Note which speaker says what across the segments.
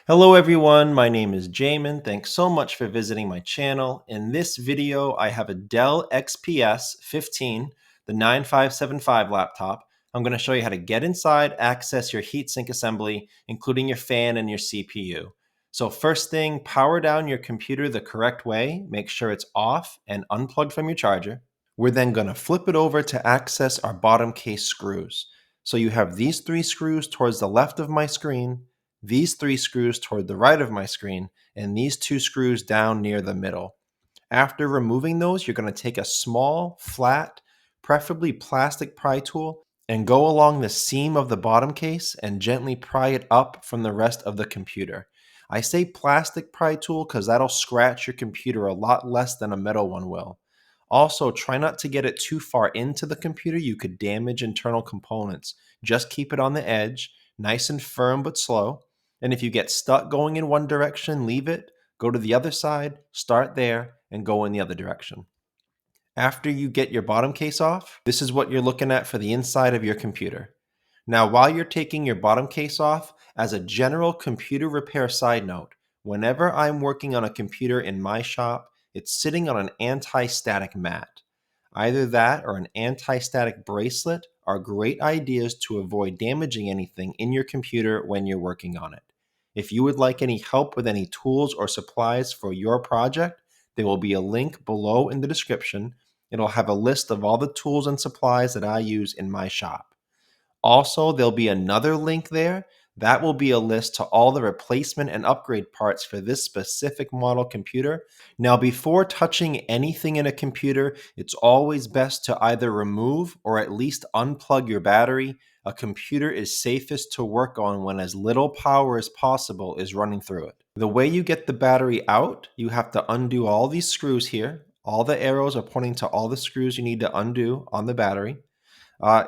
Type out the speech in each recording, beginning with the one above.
Speaker 1: Hello everyone, my name is Jamin. Thanks so much for visiting my channel. In this video, I have a Dell XPS 15, the 9575 laptop. I'm going to show you how to get inside, access your heatsink assembly, including your fan and your CPU. So first thing, power down your computer the correct way. Make sure it's off and unplugged from your charger. We're then going to flip it over to access our bottom case screws. So you have these three screws towards the left of my screen, these three screws toward the right of my screen, and these two screws down near the middle. After removing those, you're going to take a small, flat, preferably plastic pry tool and go along the seam of the bottom case and gently pry it up from the rest of the computer. I say plastic pry tool because that'll scratch your computer a lot less than a metal one will. Also, try not to get it too far into the computer. You could damage internal components. Just keep it on the edge, nice and firm but slow. And if you get stuck going in one direction, leave it, go to the other side, start there, and go in the other direction. After you get your bottom case off, this is what you're looking at for the inside of your computer. Now, while you're taking your bottom case off, as a general computer repair side note, whenever I'm working on a computer in my shop, it's sitting on an anti-static mat. Either that or an anti-static bracelet are great ideas to avoid damaging anything in your computer when you're working on it. If you would like any help with any tools or supplies for your project, there will be a link below in the description. It'll have a list of all the tools and supplies that I use in my shop. Also, there'll be another link there. That will be a list to all the replacement and upgrade parts for this specific model computer. Now, before touching anything in a computer, it's always best to either remove or at least unplug your battery. A computer is safest to work on when as little power as possible is running through it. The way you get the battery out, you have to undo all these screws here. All the arrows are pointing to all the screws you need to undo on the battery.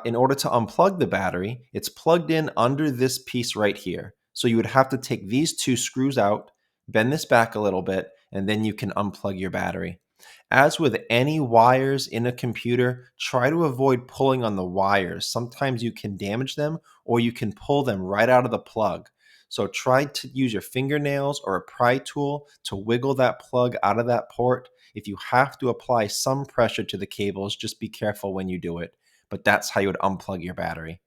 Speaker 1: In order to unplug the battery, it's plugged in under this piece right here. So you would have to take these two screws out, bend this back a little bit, and then you can unplug your battery. As with any wires in a computer, try to avoid pulling on the wires. Sometimes you can damage them or you can pull them right out of the plug. So try to use your fingernails or a pry tool to wiggle that plug out of that port. If you have to apply some pressure to the cables, just be careful when you do it. But that's how you would unplug your battery.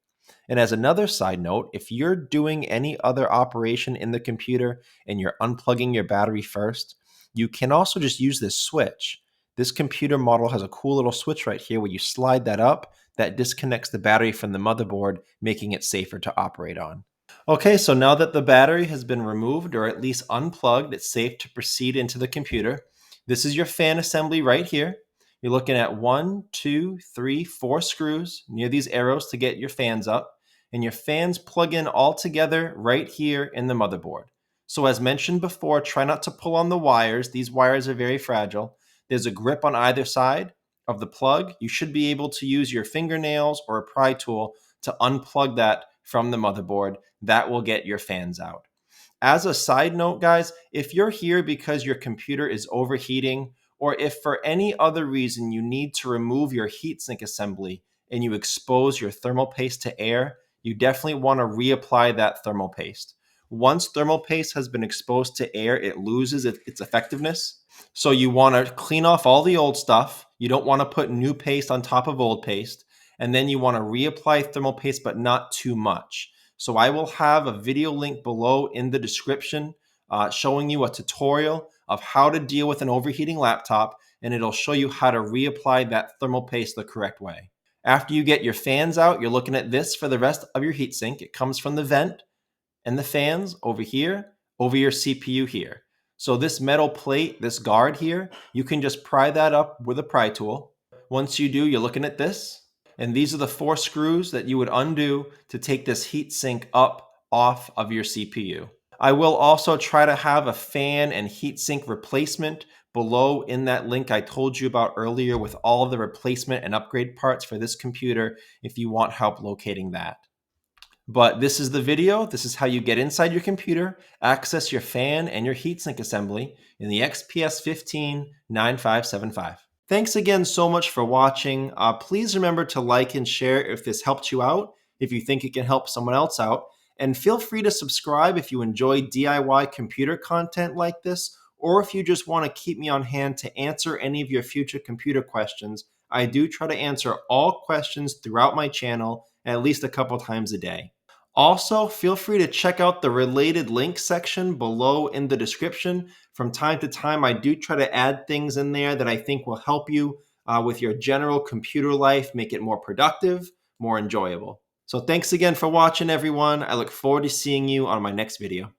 Speaker 1: And as another side note, if you're doing any other operation in the computer and you're unplugging your battery first, you can also just use this switch. This computer model has a cool little switch right here where you slide that up, that disconnects the battery from the motherboard, making it safer to operate on. Okay, so now that the battery has been removed or at least unplugged, it's safe to proceed into the computer. This is your fan assembly right here. You're looking at 1, 2, 3, 4 screws near these arrows to get your fans up. And your fans plug in all together right here in the motherboard. So as mentioned before, try not to pull on the wires. These wires are very fragile. There's a grip on either side of the plug. You should be able to use your fingernails or a pry tool to unplug that from the motherboard. That will get your fans out. As a side note, guys, if you're here because your computer is overheating, or if for any other reason you need to remove your heatsink assembly and you expose your thermal paste to air, you definitely want to reapply that thermal paste. Once thermal paste has been exposed to air, it loses its effectiveness. So you want to clean off all the old stuff. You don't want to put new paste on top of old paste. And then you want to reapply thermal paste, but not too much. So I will have a video link below in the description showing you a tutorial of how to deal with an overheating laptop, and it'll show you how to reapply that thermal paste the correct way. After you get your fans out, you're looking at this for the rest of your heatsink. It comes from the vent and the fans over here, over your CPU here. So this metal plate, this guard here, you can just pry that up with a pry tool. Once you do, you're looking at this. And these are the 4 screws that you would undo to take this heatsink up off of your CPU. I will also try to have a fan and heatsink replacement below in that link I told you about earlier with all of the replacement and upgrade parts for this computer if you want help locating that. But this is the video. This is how you get inside your computer, access your fan and your heatsink assembly in the XPS 15 9575. Thanks again so much for watching. Please remember to like and share if this helped you out, if you think it can help someone else out. And feel free to subscribe if you enjoy DIY computer content like this, or if you just want to keep me on hand to answer any of your future computer questions. I do try to answer all questions throughout my channel at least a couple times a day. Also, feel free to check out the related links section below in the description. From time to time, I do try to add things in there that I think will help you with your general computer life, make it more productive, more enjoyable. So thanks again for watching, everyone. I look forward to seeing you on my next video.